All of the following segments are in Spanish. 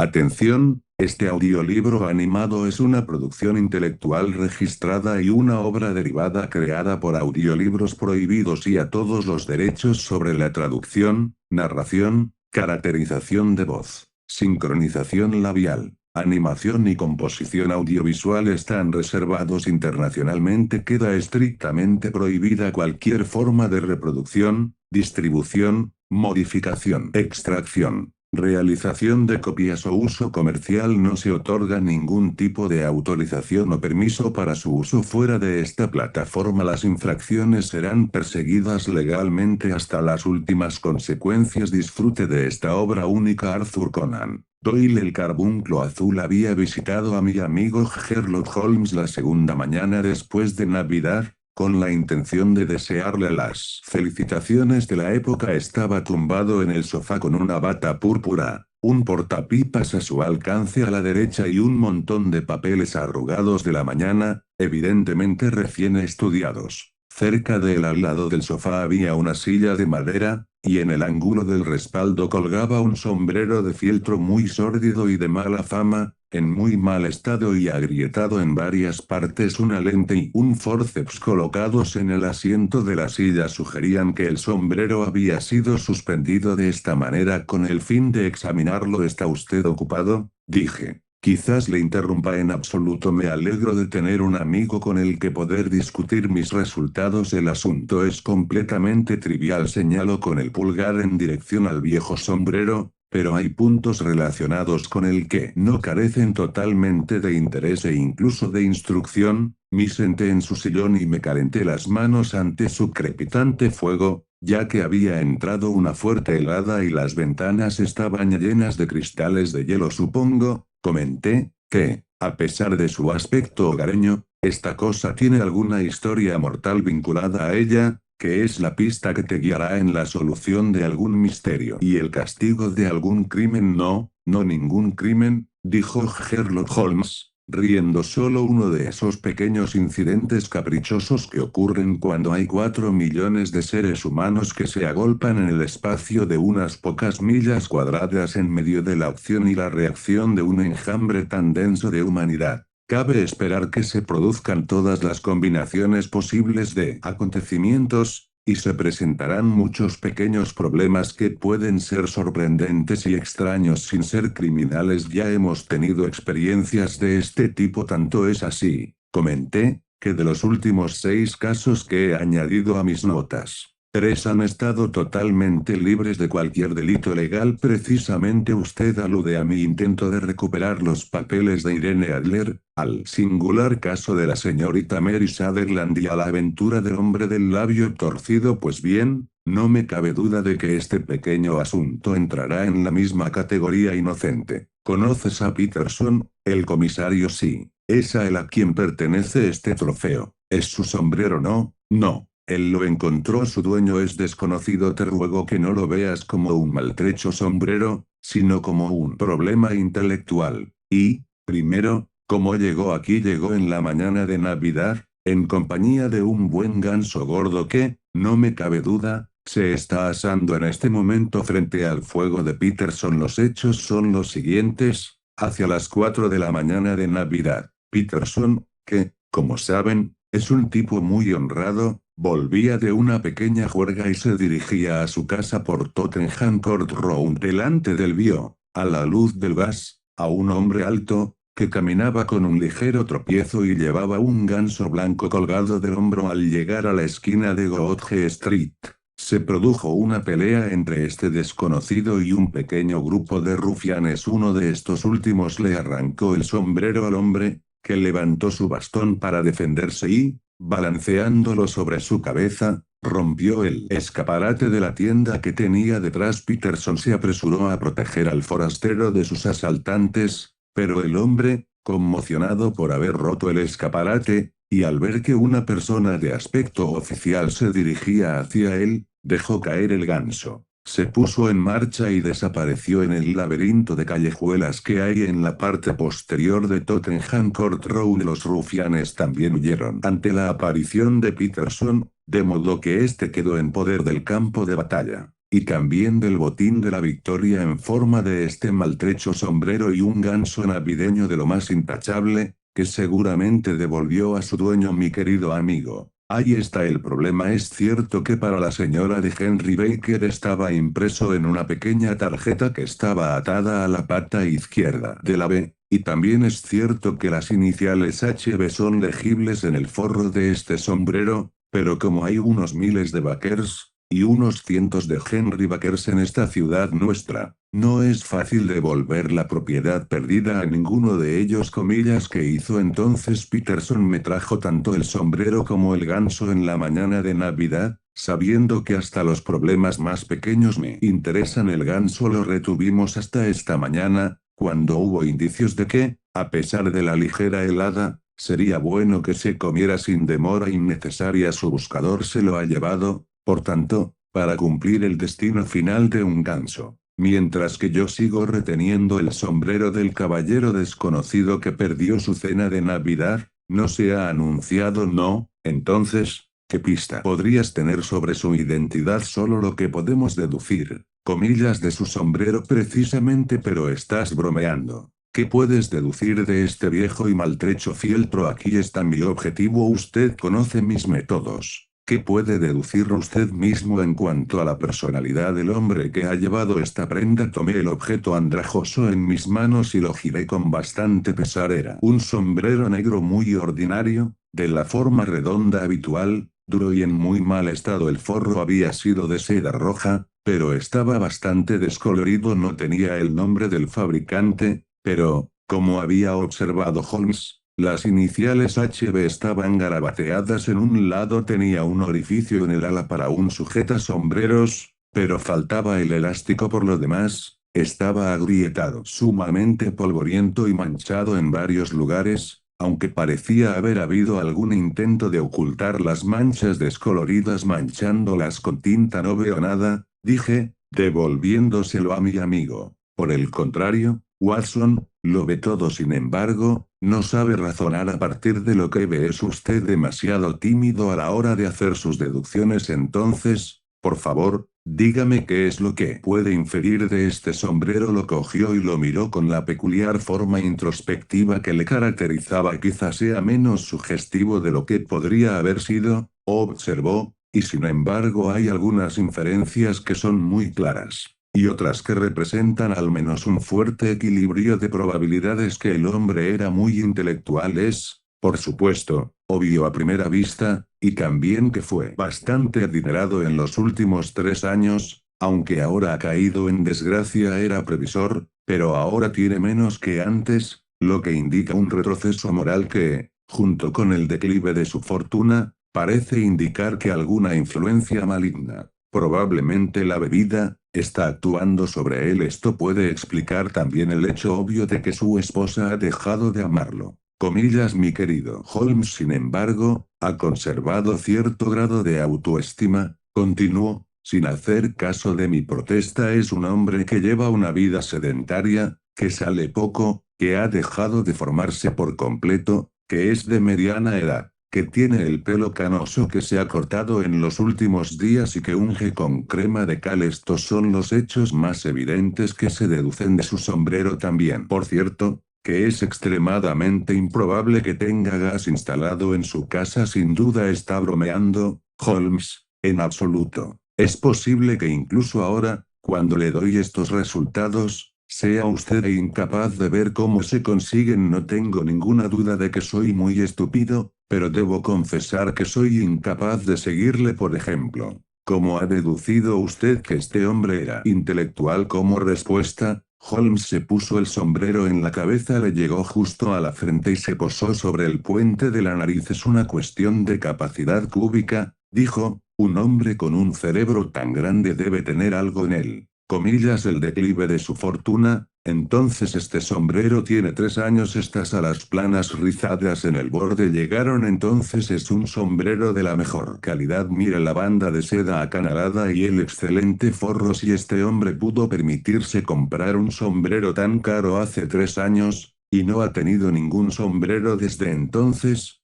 Atención, este audiolibro animado es una producción intelectual registrada y una obra derivada creada por Audiolibros Prohibidos y a todos los derechos sobre la traducción, narración, caracterización de voz, sincronización labial, animación y composición audiovisual están reservados internacionalmente. Queda estrictamente prohibida cualquier forma de reproducción, distribución, modificación, extracción, realización de copias o uso comercial. No se otorga ningún tipo de autorización o permiso para su uso fuera de esta plataforma. Las infracciones serán perseguidas legalmente hasta las últimas consecuencias. Disfrute de esta obra única. Arthur Conan Doyle. El carbunclo azul había visitado a mi amigo Sherlock Holmes la segunda mañana después de Navidad, con la intención de desearle las felicitaciones de la época. Estaba tumbado en el sofá con una bata púrpura, un portapipas a su alcance a la derecha y un montón de papeles arrugados de la mañana, evidentemente recién estudiados. Cerca de él al lado del sofá había una silla de madera, y en el ángulo del respaldo colgaba un sombrero de fieltro muy sórdido y de mala fama, en muy mal estado y agrietado en varias partes. Una lente y un forceps colocados en el asiento de la silla sugerían que el sombrero había sido suspendido de esta manera con el fin de examinarlo. ¿Está usted ocupado?, dije. Quizás le interrumpa. En absoluto. Me alegro de tener un amigo con el que poder discutir mis resultados. El asunto es completamente trivial. Señaló con el pulgar en dirección al viejo sombrero, pero hay puntos relacionados con el que no carecen totalmente de interés e incluso de instrucción. Me senté en su sillón y me calenté las manos ante su crepitante fuego, ya que había entrado una fuerte helada y las ventanas estaban llenas de cristales de hielo. Supongo, comenté, que, a pesar de su aspecto hogareño, esta cosa tiene alguna historia mortal vinculada a ella, que es la pista que te guiará en la solución de algún misterio y el castigo de algún crimen. No, no ningún crimen, dijo Sherlock Holmes, riendo. Solo uno de esos pequeños incidentes caprichosos que ocurren cuando hay 4 millones de seres humanos que se agolpan en el espacio de unas pocas millas cuadradas en medio de la acción y la reacción de un enjambre tan denso de humanidad. Cabe esperar que se produzcan todas las combinaciones posibles de acontecimientos, y se presentarán muchos pequeños problemas que pueden ser sorprendentes y extraños sin ser criminales. Ya hemos tenido experiencias de este tipo. Tanto es así, comenté, que de los últimos 6 casos que he añadido a mis notas, 3 han estado totalmente libres de cualquier delito legal. Precisamente usted alude a mi intento de recuperar los papeles de Irene Adler, al singular caso de la señorita Mary Sutherland y a la aventura del hombre del labio torcido. Pues bien, no me cabe duda de que este pequeño asunto entrará en la misma categoría inocente. ¿Conoces a Peterson, el comisario? Sí. ¿Es a él a quien pertenece este trofeo? ¿Es su sombrero? No, no. Él lo encontró. Su dueño es desconocido. Te ruego que no lo veas como un maltrecho sombrero, sino como un problema intelectual. Y, primero, ¿cómo llegó aquí? Llegó en la mañana de Navidad, en compañía de un buen ganso gordo que, no me cabe duda, se está asando en este momento frente al fuego de Peterson. Los hechos son los siguientes: hacia las 4 de la mañana de Navidad, Peterson, que, como saben, es un tipo muy honrado, volvía de una pequeña juerga y se dirigía a su casa por Tottenham Court Road. Delante del vio, a la luz del gas, a un hombre alto, que caminaba con un ligero tropiezo y llevaba un ganso blanco colgado del hombro. Al llegar a la esquina de Goodge Street, se produjo una pelea entre este desconocido y un pequeño grupo de rufianes. Uno de estos últimos le arrancó el sombrero al hombre, que levantó su bastón para defenderse y, balanceándolo sobre su cabeza, rompió el escaparate de la tienda que tenía detrás. Peterson se apresuró a proteger al forastero de sus asaltantes, pero el hombre, conmocionado por haber roto el escaparate, y al ver que una persona de aspecto oficial se dirigía hacia él, dejó caer el ganso. Se puso en marcha y desapareció en el laberinto de callejuelas que hay en la parte posterior de Tottenham Court Road. Los rufianes también huyeron ante la aparición de Peterson, de modo que este quedó en poder del campo de batalla. y también del botín de la victoria en forma de este maltrecho sombrero y un ganso navideño de lo más intachable, que seguramente devolvió a su dueño mi querido amigo. Ahí está el problema. Es cierto que para la señora de Henry Baker estaba impreso en una pequeña tarjeta que estaba atada a la pata izquierda de la B, y también es cierto que las iniciales HB son legibles en el forro de este sombrero, pero como hay unos miles de Bakers, y unos cientos de Henry Bakers en esta ciudad nuestra, no es fácil devolver la propiedad perdida a ninguno de ellos. Comillas que hizo entonces Peterson me trajo tanto el sombrero como el ganso en la mañana de Navidad, sabiendo que hasta los problemas más pequeños me interesan. El ganso lo retuvimos hasta esta mañana, cuando hubo indicios de que, a pesar de la ligera helada, sería bueno que se comiera sin demora innecesaria. Su buscador se lo ha llevado, por tanto, para cumplir el destino final de un ganso. Mientras que yo sigo reteniendo el sombrero del caballero desconocido que perdió su cena de Navidad, no se ha anunciado. No, entonces, ¿qué pista podrías tener sobre su identidad? Solo lo que podemos deducir, comillas, de su sombrero precisamente. Pero estás bromeando. ¿Qué puedes deducir de este viejo y maltrecho fieltro? Aquí está mi objetivo. Usted conoce mis métodos. ¿Qué puede deducir usted mismo en cuanto a la personalidad del hombre que ha llevado esta prenda? Tomé el objeto andrajoso en mis manos y lo giré con bastante pesar. Era un sombrero negro muy ordinario, de la forma redonda habitual, duro y en muy mal estado. El forro había sido de seda roja, pero estaba bastante descolorido. No tenía el nombre del fabricante, pero, como había observado Holmes, las iniciales HB estaban garabateadas en un lado. Tenía un orificio en el ala para un sujetasombreros, pero faltaba el elástico. Por lo demás, estaba agrietado, sumamente polvoriento y manchado en varios lugares, aunque parecía haber habido algún intento de ocultar las manchas descoloridas manchándolas con tinta. No veo nada, dije, devolviéndoselo a mi amigo. Por el contrario, Watson, lo ve todo. Sin embargo, no sabe razonar a partir de lo que ve. Es usted demasiado tímido a la hora de hacer sus deducciones. Entonces, por favor, dígame qué es lo que puede inferir de este sombrero. Lo cogió y lo miró con la peculiar forma introspectiva que le caracterizaba. Quizás sea menos sugestivo de lo que podría haber sido, observó, y sin embargo hay algunas inferencias que son muy claras, y otras que representan al menos un fuerte equilibrio de probabilidades. Que el hombre era muy intelectual es, por supuesto, obvio a primera vista, y también que fue bastante adinerado en los últimos 3 años, aunque ahora ha caído en desgracia. Era previsor, pero ahora tiene menos que antes, lo que indica un retroceso moral que, junto con el declive de su fortuna, parece indicar que alguna influencia maligna, probablemente la bebida, está actuando sobre él. Esto puede explicar también el hecho obvio de que su esposa ha dejado de amarlo. Comillas. Mi querido Holmes, sin embargo, ha conservado cierto grado de autoestima, continuó, sin hacer caso de mi protesta. Es un hombre que lleva una vida sedentaria, que sale poco, que ha dejado de formarse por completo, que es de mediana edad, que tiene el pelo canoso que se ha cortado en los últimos días y que unge con crema de cal. Estos son los hechos más evidentes que se deducen de su sombrero. También, por cierto, que es extremadamente improbable que tenga gas instalado en su casa. Sin duda está bromeando, Holmes, en absoluto. Es posible que incluso ahora, cuando le doy estos resultados, sea usted incapaz de ver cómo se consiguen. No tengo ninguna duda de que soy muy estúpido, pero debo confesar que soy incapaz de seguirle. Por ejemplo, ¿cómo ha deducido usted que este hombre era intelectual? Como respuesta, Holmes se puso el sombrero en la cabeza, le llegó justo a la frente y se posó sobre el puente de la nariz. Es una cuestión de capacidad cúbica, dijo. Un hombre con un cerebro tan grande debe tener algo en él. Comillas. El declive de su fortuna. Entonces este sombrero tiene 3 años. Estas alas planas rizadas en el borde llegaron entonces. Es un sombrero de la mejor calidad. Mira la banda de seda acanalada y el excelente forro. Si este hombre pudo permitirse comprar un sombrero tan caro hace 3 años, y no ha tenido ningún sombrero desde entonces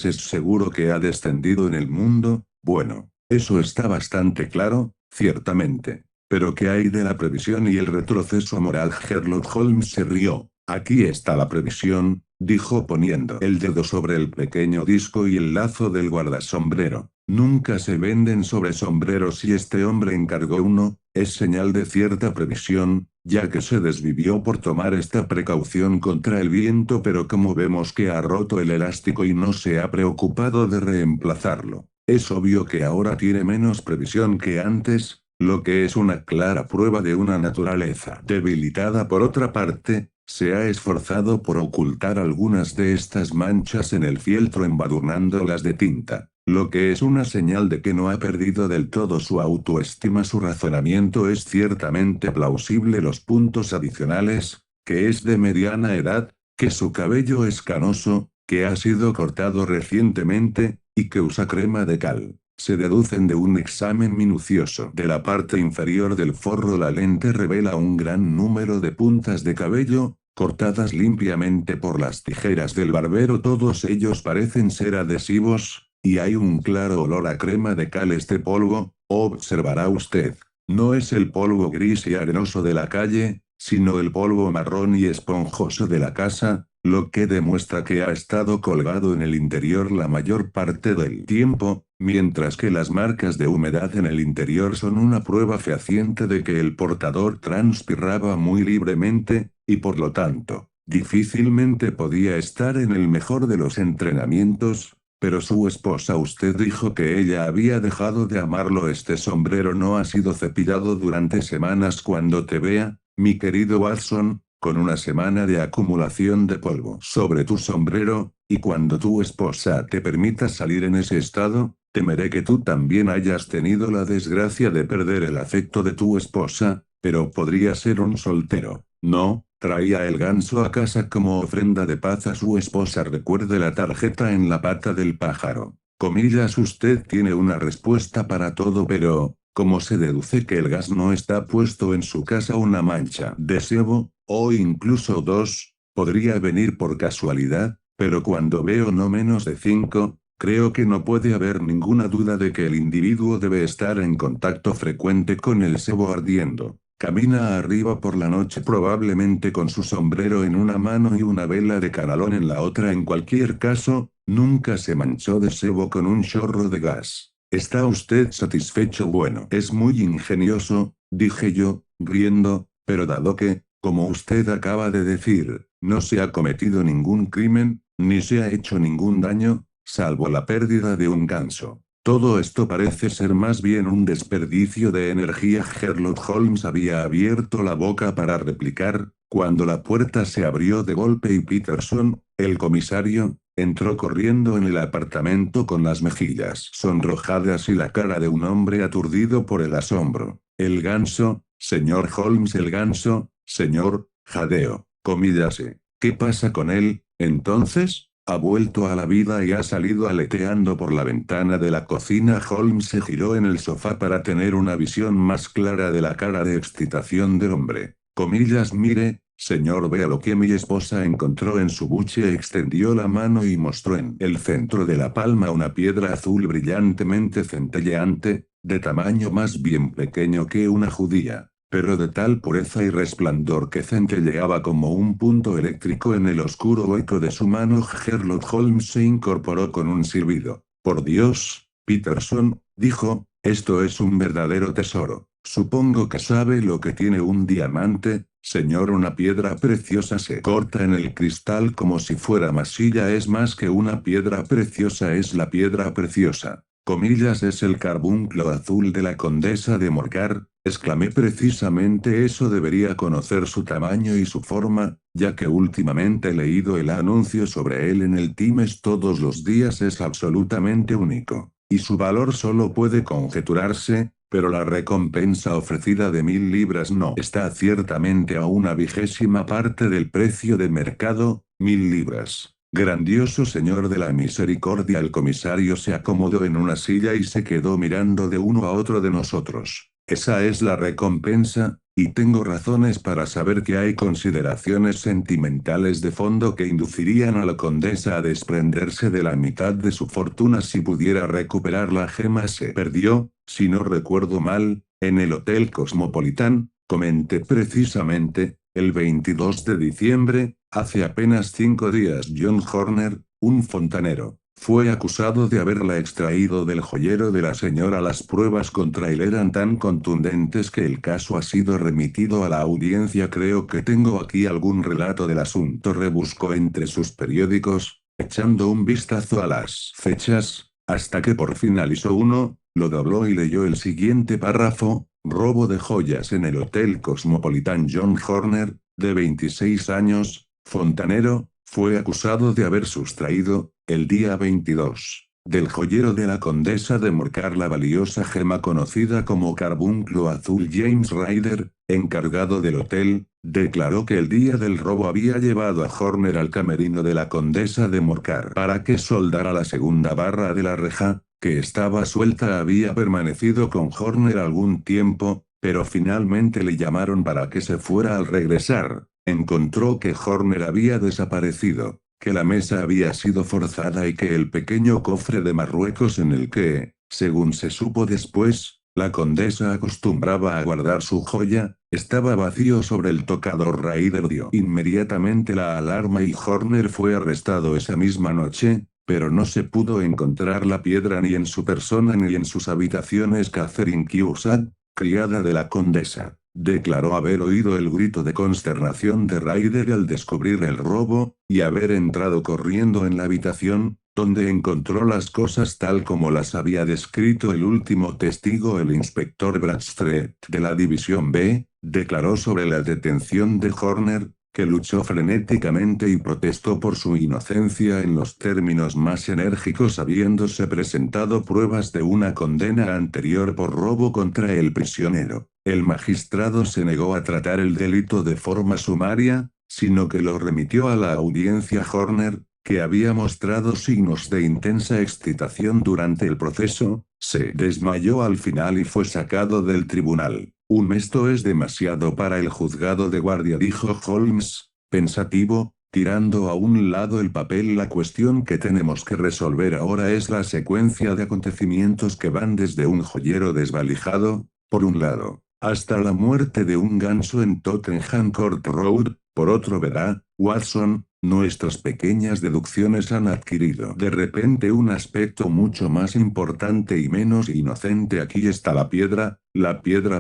es seguro que ha descendido en el mundo. Bueno, eso está bastante claro. ciertamente. Pero ¿qué hay de la previsión y el retroceso moral? Sherlock Holmes se rió. Aquí está la previsión, dijo poniendo el dedo sobre el pequeño disco y el lazo del guardasombrero. Nunca se venden sobre sombreros y este hombre encargó uno, es señal de cierta previsión, ya que se desvivió por tomar esta precaución contra el viento, pero como vemos que ha roto el elástico y no se ha preocupado de reemplazarlo, es obvio que ahora tiene menos previsión que antes, lo que es una clara prueba de una naturaleza debilitada. Por otra parte, se ha esforzado por ocultar algunas de estas manchas en el fieltro embadurnándolas de tinta, lo que es una señal de que no ha perdido del todo su autoestima. Su razonamiento es ciertamente plausible. Los puntos adicionales, que es de mediana edad, que su cabello es canoso, que ha sido cortado recientemente, y que usa crema de cal, se deducen de un examen minucioso de la parte inferior del forro. La lente revela un gran número de puntas de cabello, cortadas limpiamente por las tijeras del barbero. Todos ellos parecen ser adhesivos, y hay un claro olor a crema de cal. Este polvo, observará usted, no es el polvo gris y arenoso de la calle, sino el polvo marrón y esponjoso de la casa, lo que demuestra que ha estado colgado en el interior la mayor parte del tiempo, mientras que las marcas de humedad en el interior son una prueba fehaciente de que el portador transpiraba muy libremente, y por lo tanto, difícilmente podía estar en el mejor de los entrenamientos. Pero su esposa, usted dijo que ella había dejado de amarlo. Este sombrero no ha sido cepillado durante semanas. Cuando te vea, mi querido Watson, con una semana de acumulación de polvo sobre tu sombrero, y cuando tu esposa te permita salir en ese estado, temeré que tú también hayas tenido la desgracia de perder el afecto de tu esposa, pero podría ser un soltero. No, traía el ganso a casa como ofrenda de paz a su esposa. Recuerde la tarjeta en la pata del pájaro. Comillas, usted tiene una respuesta para todo, pero, ¿cómo se deduce que el gas no está puesto en su casa? Una mancha de sebo, o incluso dos, podría venir por casualidad, pero cuando veo no menos de 5, creo que no puede haber ninguna duda de que el individuo debe estar en contacto frecuente con el sebo ardiendo. Camina arriba por la noche probablemente con su sombrero en una mano y una vela de canalón en la otra. En cualquier caso, nunca se manchó de sebo con un chorro de gas. ¿Está usted satisfecho? Bueno, es muy ingenioso, dije yo, riendo, pero dado que, como usted acaba de decir, no se ha cometido ningún crimen, ni se ha hecho ningún daño, salvo la pérdida de un ganso. Todo esto parece ser más bien un desperdicio de energía. Sherlock Holmes había abierto la boca para replicar, cuando la puerta se abrió de golpe y Peterson, el comisario, entró corriendo en el apartamento con las mejillas sonrojadas y la cara de un hombre aturdido por el asombro. El ganso, señor Holmes, el ganso, señor, jadeo, comillase. ¿Qué pasa con él, entonces? Ha vuelto a la vida y ha salido aleteando por la ventana de la cocina. Holmes se giró en el sofá para tener una visión más clara de la cara de excitación del hombre. Comillas, mire, señor, vea lo que mi esposa encontró en su buche. Extendió la mano y mostró en el centro de la palma una piedra azul brillantemente centelleante, de tamaño más bien pequeño que una judía, pero de tal pureza y resplandor que centelleaba como un punto eléctrico en el oscuro hueco de su mano. Sherlock Holmes se incorporó con un silbido. Por Dios, Peterson, dijo, esto es un verdadero tesoro. Supongo que sabe lo que tiene un diamante, señor. Una piedra preciosa se corta en el cristal como si fuera masilla. Es más que una piedra preciosa, es la piedra preciosa. Comillas, es el carbunclo azul de la condesa de Morcar, exclamé. Precisamente eso. Debería conocer su tamaño y su forma, ya que últimamente he leído el anuncio sobre él en el Times todos los días. Es absolutamente único, y su valor solo puede conjeturarse, pero la recompensa ofrecida de 1000 libras no está ciertamente a una vigésima parte del precio de mercado. 1000 libras. Grandioso señor de la misericordia. El comisario se acomodó en una silla y se quedó mirando de uno a otro de nosotros. Esa es la recompensa, y tengo razones para saber que hay consideraciones sentimentales de fondo que inducirían a la condesa a desprenderse de la mitad de su fortuna si pudiera recuperar la gema. Se perdió, si no recuerdo mal, En el Hotel Cosmopolitan, comenté precisamente, el 22 de diciembre, hace apenas 5 días John Horner, un fontanero, fue acusado de haberla extraído del joyero de la señora. Las pruebas contra él eran tan contundentes que el caso ha sido remitido a la audiencia. Creo que tengo aquí algún relato del asunto. Rebuscó entre sus periódicos, echando un vistazo a las fechas, hasta que por fin finalizó uno, lo dobló y leyó el siguiente párrafo: robo de joyas en el Hotel Cosmopolitan. John Horner, de 26 años, fontanero, fue acusado de haber sustraído, el día 22, del joyero de la condesa de Morcar la valiosa gema conocida como carbunclo azul. James Ryder, encargado del hotel, declaró que el día del robo había llevado a Horner al camerino de la condesa de Morcar para que soldara la segunda barra de la reja, que estaba suelta. Había permanecido con Horner algún tiempo, pero finalmente le llamaron para que se fuera. Al regresar, encontró que Horner había desaparecido, que la mesa había sido forzada y que el pequeño cofre de Marruecos en el que, según se supo después, la condesa acostumbraba a guardar su joya, estaba vacío. Sobre el tocador. Ryder dio inmediatamente la alarma y Horner fue arrestado esa misma noche, pero no se pudo encontrar la piedra ni en su persona ni en sus habitaciones. Catherine Cusack, criada de la condesa, declaró haber oído el grito de consternación de Ryder al descubrir el robo, y haber entrado corriendo en la habitación, donde encontró las cosas tal como las había descrito el último testigo. El inspector Bradstreet, de la División B, declaró sobre la detención de Horner, que luchó frenéticamente y protestó por su inocencia en los términos más enérgicos, habiéndose presentado pruebas de una condena anterior por robo contra el prisionero. El magistrado se negó a tratar el delito de forma sumaria, sino que lo remitió a la audiencia. Horner, que había mostrado signos de intensa excitación durante el proceso, se desmayó al final y fue sacado del tribunal. Esto es demasiado para el juzgado de guardia, dijo Holmes, pensativo, tirando a un lado el papel. La cuestión que tenemos que resolver ahora es la secuencia de acontecimientos que van desde un joyero desvalijado, por un lado, hasta la muerte de un ganso en Tottenham Court Road, por otro. Verá, Watson, nuestras pequeñas deducciones han adquirido de repente un aspecto mucho más importante y menos inocente. Aquí está la piedra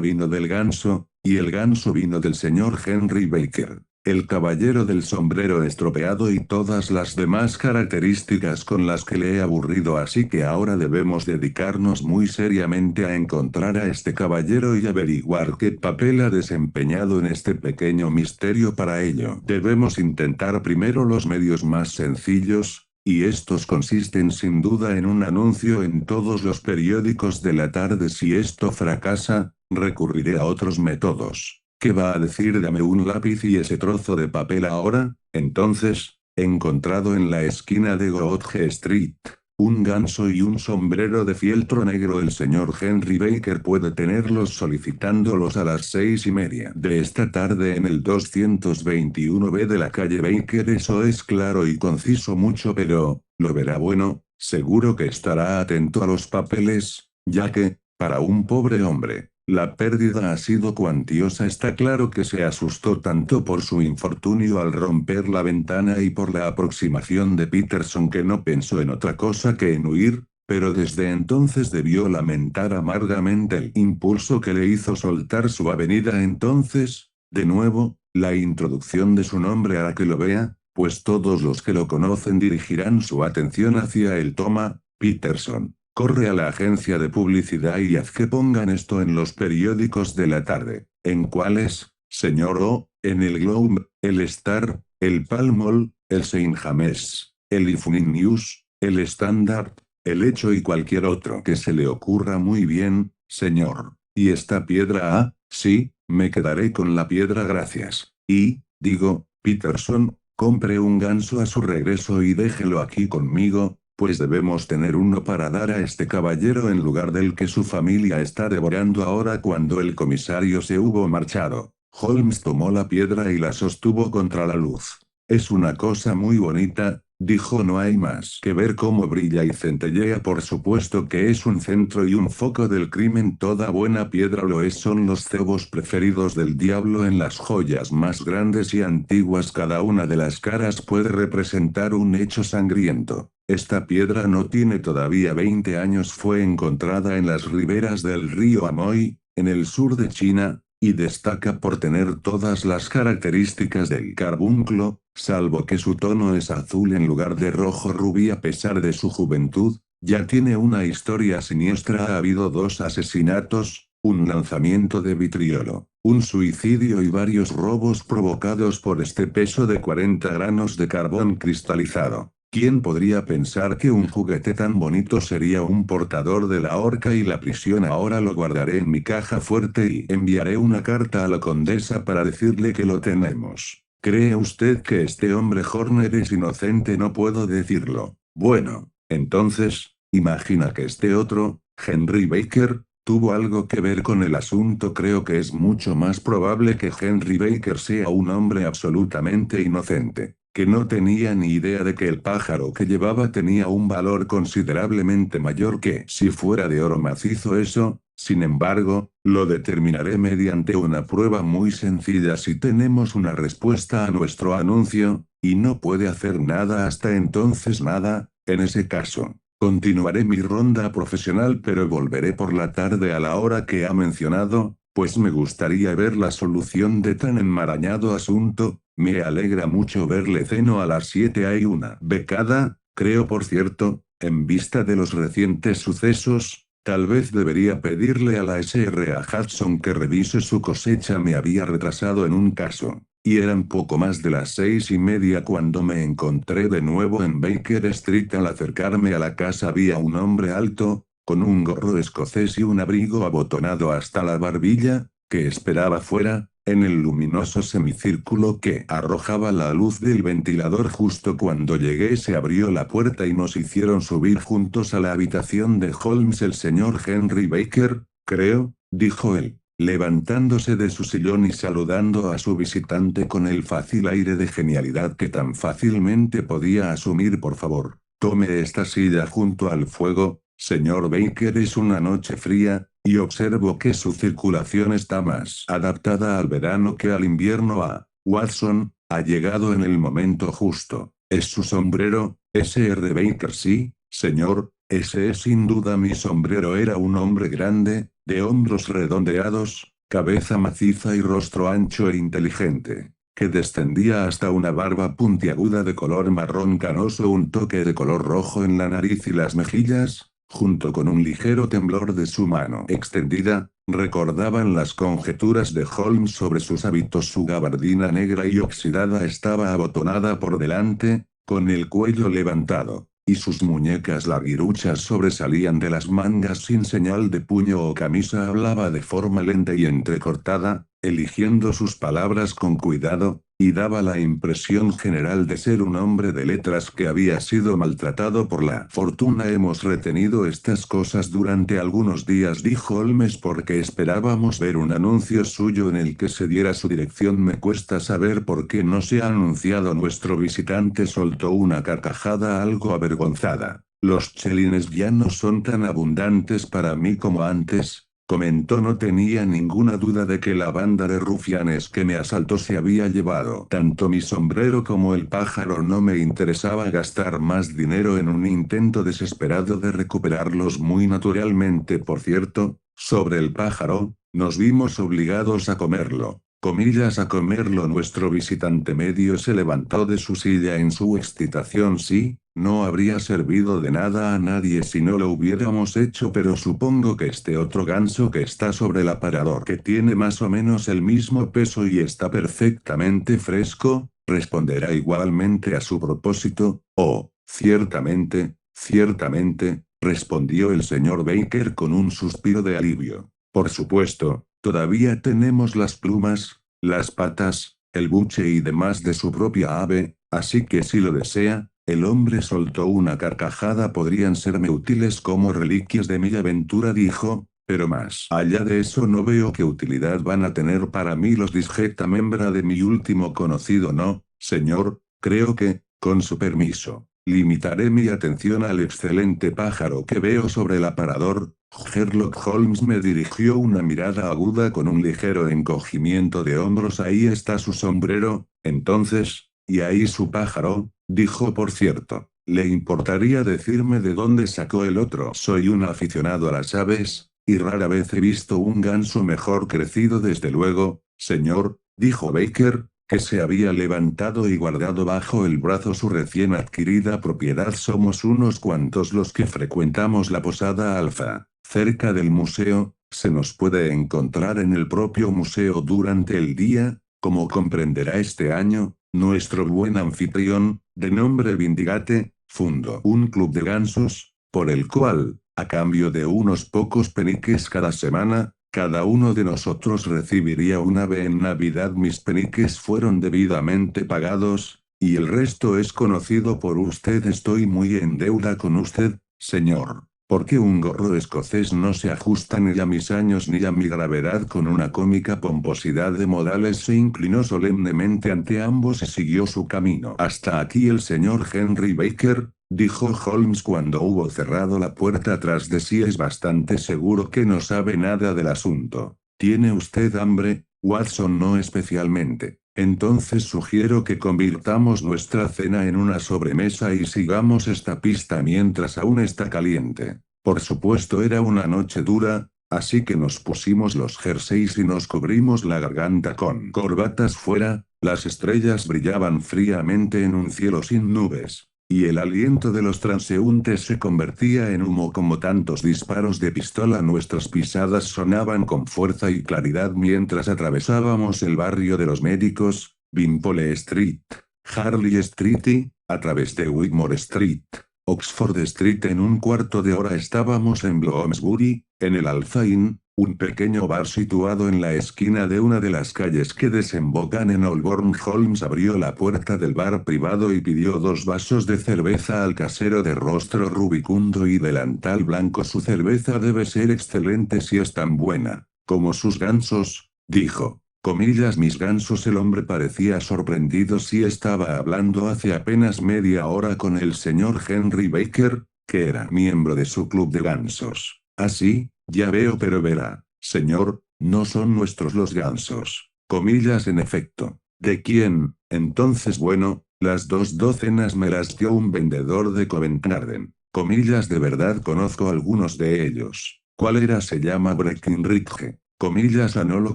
vino del ganso, y el ganso vino del señor Henry Baker, el caballero del sombrero estropeado y todas las demás características con las que le he aburrido. Así que ahora debemos dedicarnos muy seriamente a encontrar a este caballero y averiguar qué papel ha desempeñado en este pequeño misterio. Para ello, debemos intentar primero los medios más sencillos, y estos consisten sin duda en un anuncio en todos los periódicos de la tarde. Si esto fracasa, recurriré a otros métodos. ¿Qué va a decir? Dame un lápiz y ese trozo de papel ahora. Entonces, encontrado en la esquina de Goodge Street, un ganso y un sombrero de fieltro negro. El señor Henry Baker puede tenerlos solicitándolos a las 6:30 de esta tarde en el 221B de la calle Baker. Eso es claro y conciso, mucho, pero, lo verá. Bueno, seguro que estará atento a los papeles, ya que, para un pobre hombre, la pérdida ha sido cuantiosa. Está claro que se asustó tanto por su infortunio al romper la ventana y por la aproximación de Peterson que no pensó en otra cosa que en huir, pero desde entonces debió lamentar amargamente el impulso que le hizo soltar su avenida. Entonces, de nuevo, la introducción de su nombre hará que lo vea, pues todos los que lo conocen dirigirán su atención hacia él. Toma, Peterson. Corre a la agencia de publicidad y haz que pongan esto en los periódicos de la tarde. ¿En cuáles, señor? O, en el Globe, el Star, el Pall Mall, el St. James, el Evening News, el Standard, el Hecho y cualquier otro que se le ocurra. Muy bien, señor. ¿Y esta piedra? Ah, sí, me quedaré con la piedra, gracias. Y, digo, Peterson, compre un ganso a su regreso y déjelo aquí conmigo, pues debemos tener uno para dar a este caballero en lugar del que su familia está devorando ahora. Cuando el comisario se hubo marchado, Holmes tomó la piedra y la sostuvo contra la luz. Es una cosa muy bonita, dijo. No hay más que ver cómo brilla y centellea. Por supuesto que es un centro y un foco del crimen. Toda buena piedra lo es. Son los cebos preferidos del diablo en las joyas más grandes y antiguas. Cada una de las caras puede representar un hecho sangriento. Esta piedra no tiene todavía 20 años. Fue encontrada en las riberas del río Amoy, en el sur de China, y destaca por tener todas las características del carbunclo, salvo que su tono es azul en lugar de rojo rubí. A pesar de su juventud, ya tiene una historia siniestra. Ha habido 2 asesinatos, un lanzamiento de vitriolo, un suicidio y varios robos provocados por este peso de 40 granos de carbón cristalizado. ¿Quién podría pensar que un juguete tan bonito sería un portador de la horca y la prisión? Ahora lo guardaré en mi caja fuerte y enviaré una carta a la condesa para decirle que lo tenemos. ¿Cree usted que este hombre Horner es inocente? No puedo decirlo. Bueno, entonces, imagina que este otro, Henry Baker, tuvo algo que ver con el asunto. Creo que es mucho más probable que Henry Baker sea un hombre absolutamente inocente, que no tenía ni idea de que el pájaro que llevaba tenía un valor considerablemente mayor que si fuera de oro macizo. Eso, sin embargo, lo determinaré mediante una prueba muy sencilla. Si tenemos una respuesta a nuestro anuncio, y no puede hacer nada hasta entonces, nada, en ese caso, continuaré mi ronda profesional, pero volveré por la tarde a la hora que ha mencionado, pues me gustaría ver la solución de tan enmarañado asunto. Me alegra mucho verle. Ceno a las 7. Hay una becada, creo. Por cierto, en vista de los recientes sucesos, tal vez debería pedirle a la SRA Hudson que revise su cosecha. Me había retrasado en un caso, y eran poco más de las 6:30 cuando me encontré de nuevo en Baker Street. Al acercarme a la casa había un hombre alto, con un gorro escocés y un abrigo abotonado hasta la barbilla, que esperaba fuera, en el luminoso semicírculo que arrojaba la luz del ventilador. Justo cuando llegué se abrió la puerta y nos hicieron subir juntos a la habitación de Holmes. El señor Henry Baker, creo, dijo él, levantándose de su sillón y saludando a su visitante con el fácil aire de genialidad que tan fácilmente podía asumir. Por favor, tome esta silla junto al fuego, señor Baker. Es una noche fría, y observo que su circulación está más adaptada al verano que al invierno. Watson, ha llegado en el momento justo. ¿Es su sombrero, Sr. Baker? Sí, señor, ese es sin duda mi sombrero. Era un hombre grande, de hombros redondeados, cabeza maciza y rostro ancho e inteligente, que descendía hasta una barba puntiaguda de color marrón canoso. Un toque de color rojo en la nariz y las mejillas, junto con un ligero temblor de su mano extendida, recordaban las conjeturas de Holmes sobre sus hábitos. Su gabardina negra y oxidada estaba abotonada por delante, con el cuello levantado, y sus muñecas larguiruchas sobresalían de las mangas sin señal de puño o camisa. Hablaba de forma lenta y entrecortada, eligiendo sus palabras con cuidado, y daba la impresión general de ser un hombre de letras que había sido maltratado por la fortuna. Hemos retenido estas cosas durante algunos días, dijo Holmes, porque esperábamos ver un anuncio suyo en el que se diera su dirección. Me cuesta saber por qué no se ha anunciado. Nuestro visitante soltó una carcajada algo avergonzada. Los chelines ya no son tan abundantes para mí como antes, comentó. No tenía ninguna duda de que la banda de rufianes que me asaltó se había llevado tanto mi sombrero como el pájaro. No me interesaba gastar más dinero en un intento desesperado de recuperarlos. Muy naturalmente, por cierto, sobre el pájaro, nos vimos obligados a comerlo. Comillas, a comerlo. Nuestro visitante medio se levantó de su silla en su excitación. Sí, no habría servido de nada a nadie si no lo hubiéramos hecho, pero supongo que este otro ganso que está sobre el aparador, que tiene más o menos el mismo peso y está perfectamente fresco, responderá igualmente a su propósito. Oh, ciertamente, ciertamente, respondió el señor Baker con un suspiro de alivio. Por supuesto, todavía tenemos las plumas, las patas, el buche y demás de su propia ave, así que si lo desea. El hombre soltó una carcajada. Podrían serme útiles como reliquias de mi aventura, dijo, pero más allá de eso no veo qué utilidad van a tener para mí. Los disjeta membra de mi último conocido. No, señor, creo que, Con su permiso, limitaré mi atención al excelente pájaro que veo sobre el aparador. Sherlock Holmes me dirigió una mirada aguda con un ligero encogimiento de hombros. Ahí está su sombrero, entonces, y ahí su pájaro, dijo. Por cierto, ¿le importaría decirme de dónde sacó el otro? Soy un aficionado a las aves, y rara vez he visto un ganso mejor crecido. Desde luego, señor, dijo Baker, que se había levantado y guardado bajo el brazo su recién adquirida propiedad. Somos unos cuantos los que frecuentamos la posada Alfa, cerca del museo. Se nos puede encontrar en el propio museo durante el día. Como comprenderá, este año, nuestro buen anfitrión, de nombre Vindigate, fundó un club de gansos, por el cual, a cambio de unos pocos peniques cada semana, cada uno de nosotros recibiría un ave en Navidad. Mis peniques fueron debidamente pagados, y el resto es conocido por usted. Estoy muy en deuda con usted, señor, porque un gorro escocés no se ajusta ni a mis años ni a mi gravedad. Con una cómica pomposidad de modales se inclinó solemnemente ante ambos y siguió su camino. Hasta aquí el señor Henry Baker, dijo Holmes cuando hubo cerrado la puerta tras de sí. Es bastante seguro que no sabe nada del asunto. ¿Tiene usted hambre, Watson? No especialmente. Entonces sugiero que convirtamos nuestra cena en una sobremesa y sigamos esta pista mientras aún está caliente. Por supuesto, era una noche dura, así que nos pusimos los jerseys y nos cubrimos la garganta con corbatas. Fuera, las estrellas brillaban fríamente en un cielo sin nubes, y el aliento de los transeúntes se convertía en humo como tantos disparos de pistola. Nuestras pisadas sonaban con fuerza y claridad mientras atravesábamos el barrio de los médicos, Wimpole Street, Harley Street y, a través de Wigmore Street, Oxford Street. En un cuarto de hora estábamos en Bloomsbury, en el Alpha Inn, un pequeño bar situado en la esquina de una de las calles que desembocan en Holborn. Holmes abrió la puerta del bar privado y pidió 2 vasos de cerveza al casero de rostro rubicundo y delantal blanco. Su cerveza debe ser excelente si es tan buena como sus gansos, dijo. Comillas, mis gansos. El hombre parecía sorprendido. Si estaba hablando hace apenas media hora con el señor Henry Baker, que era miembro de su club de gansos. Así, ya veo, pero verá, señor, no son nuestros los gansos. Comillas, en efecto. ¿De quién? Entonces, bueno, las 2 docenas me las dio un vendedor de Covent Garden. Comillas, de verdad conozco algunos de ellos. ¿Cuál era? Se llama Breckinridge. Comillas, no lo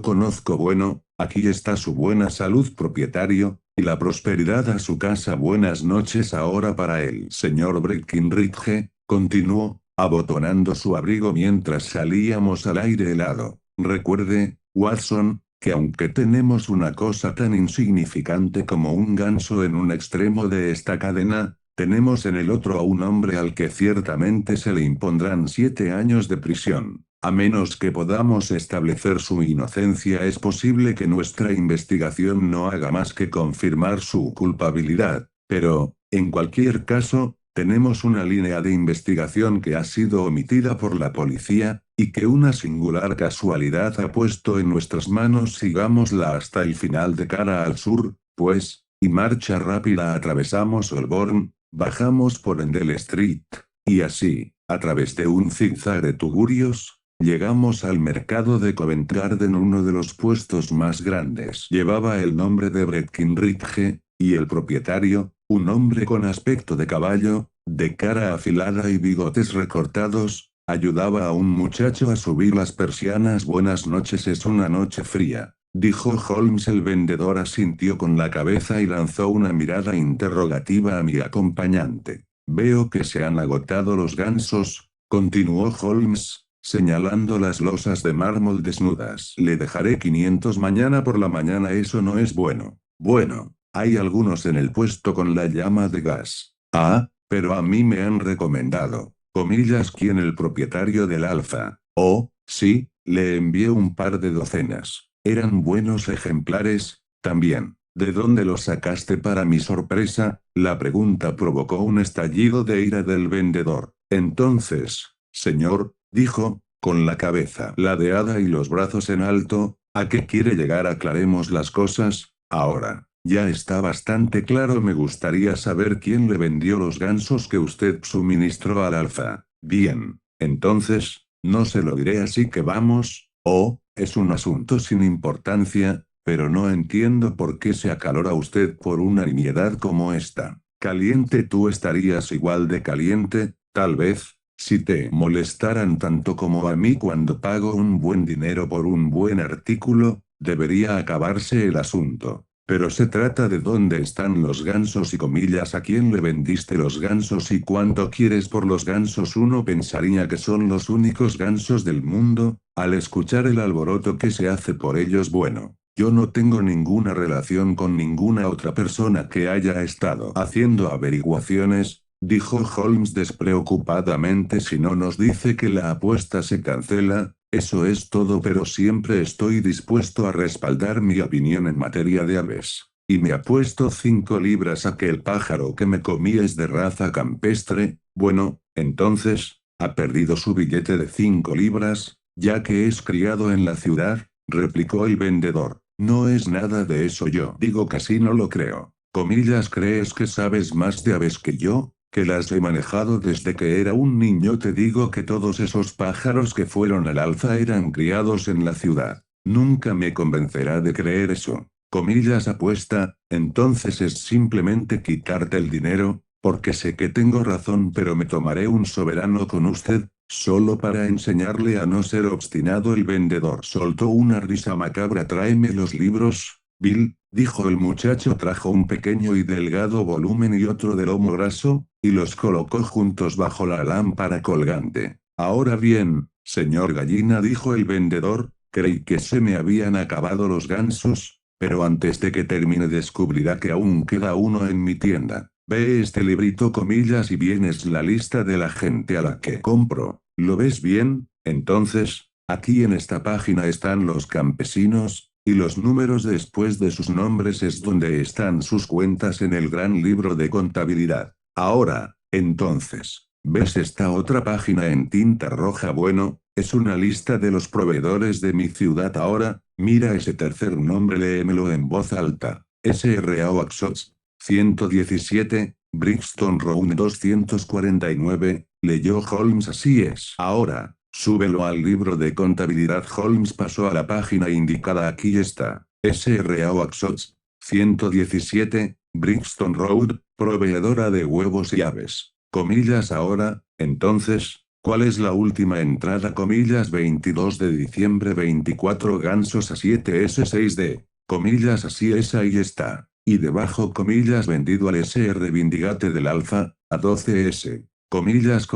conozco. Bueno, aquí está su buena salud, propietario, y la prosperidad a su casa. Buenas noches ahora para el señor Breckinridge, continuó, abotonando su abrigo mientras salíamos al aire helado. Recuerde, Watson, que aunque tenemos una cosa tan insignificante como un ganso en un extremo de esta cadena, tenemos en el otro a un hombre al que ciertamente se le impondrán 7 años de prisión. A menos que podamos establecer su inocencia, es posible que nuestra investigación no haga más que confirmar su culpabilidad. Pero, en cualquier caso, tenemos una línea de investigación que ha sido omitida por la policía, y que una singular casualidad ha puesto en nuestras manos. Sigámosla hasta el final de cara al sur, pues, y marcha rápida atravesamos Holborn, bajamos por Endell Street, y así, a través de un zigzag de tugurios, llegamos al mercado de Covent Garden. Uno de los puestos más grandes llevaba el nombre de Breckinridge, y el propietario, un hombre con aspecto de caballo, de cara afilada y bigotes recortados, ayudaba a un muchacho a subir las persianas. Buenas noches, es una noche fría, dijo Holmes. El vendedor asintió con la cabeza y lanzó una mirada interrogativa a mi acompañante. Veo que se han agotado los gansos, continuó Holmes, señalando las losas de mármol desnudas. Le dejaré 500 mañana por la mañana. Eso no es bueno. Bueno, hay algunos en el puesto con la llama de gas. Ah, pero a mí me han recomendado. Comillas, ¿quién? El propietario del Alfa. Oh, sí, le envié un par de docenas. Eran buenos ejemplares, también. ¿De dónde los sacaste? Para mi sorpresa, la pregunta provocó un estallido de ira del vendedor. Entonces, señor, dijo, con la cabeza ladeada y los brazos en alto, ¿a qué quiere llegar? Aclaremos las cosas, ahora. Ya está bastante claro. Me gustaría saber quién le vendió los gansos que usted suministró al alfa. Bien, entonces, no se lo diré, así que vamos. Oh, es un asunto sin importancia, pero no entiendo por qué se acalora usted por una nimiedad como esta. Caliente, tú estarías igual de caliente, tal vez, si te molestaran tanto como a mí cuando pago un buen dinero por un buen artículo, debería acabarse el asunto. Pero se trata de dónde están los gansos y comillas, a quién le vendiste los gansos y cuánto quieres por los gansos. Uno pensaría que son los únicos gansos del mundo, al escuchar el alboroto que se hace por ellos. Bueno, yo no tengo ninguna relación con ninguna otra persona que haya estado haciendo averiguaciones, dijo Holmes despreocupadamente. Si no nos dice que la apuesta se cancela, eso es todo, pero siempre estoy dispuesto a respaldar mi opinión en materia de aves. Y me apuesto 5 libras a que el pájaro que me comí es de raza campestre. Bueno, entonces, ha perdido su billete de 5 libras, ya que es criado en la ciudad, replicó el vendedor. No es nada de eso, yo digo, casi no lo creo. Comillas, ¿crees que sabes más de aves que yo? Que las he manejado desde que era un niño. Te digo que todos esos pájaros que fueron al alza eran criados en la ciudad. Nunca me convencerá de creer eso. Comillas, apuesta, entonces es simplemente quitarte el dinero, porque sé que tengo razón, pero me tomaré un soberano con usted, solo para enseñarle a no ser obstinado. El vendedor soltó una risa macabra. Tráeme los libros, Bill, dijo el muchacho. Trajo un pequeño y delgado volumen y otro de lomo graso, y los colocó juntos bajo la lámpara colgante. Ahora bien, señor Gallina, dijo el vendedor, creí que se me habían acabado los gansos, pero antes de que termine descubrirá que aún queda uno en mi tienda. Ve este librito, comillas, y vienes la lista de la gente a la que compro. ¿Lo ves bien? Entonces, aquí en esta página están los campesinos, y los números después de sus nombres es donde están sus cuentas en el gran libro de contabilidad. Ahora, entonces, ¿ves esta otra página en tinta roja? Bueno, es una lista de los proveedores de mi ciudad. Ahora, mira ese tercer nombre, léemelo en voz alta. S.R.A. Oxots. 117, Brixton Road 249, leyó Holmes. Así es. Ahora, súbelo al libro de contabilidad. Holmes pasó a la página indicada. Aquí está. S.R.A. Oxots. 117, Brixton Road, proveedora de huevos y aves. Comillas. Ahora, entonces, ¿cuál es la última entrada? Comillas, 22 de diciembre, 24 gansos a 7S6D. Comillas, así es, ahí está. Y debajo, comillas, vendido al SR Vindicate del Alfa, a 12S. Comillas,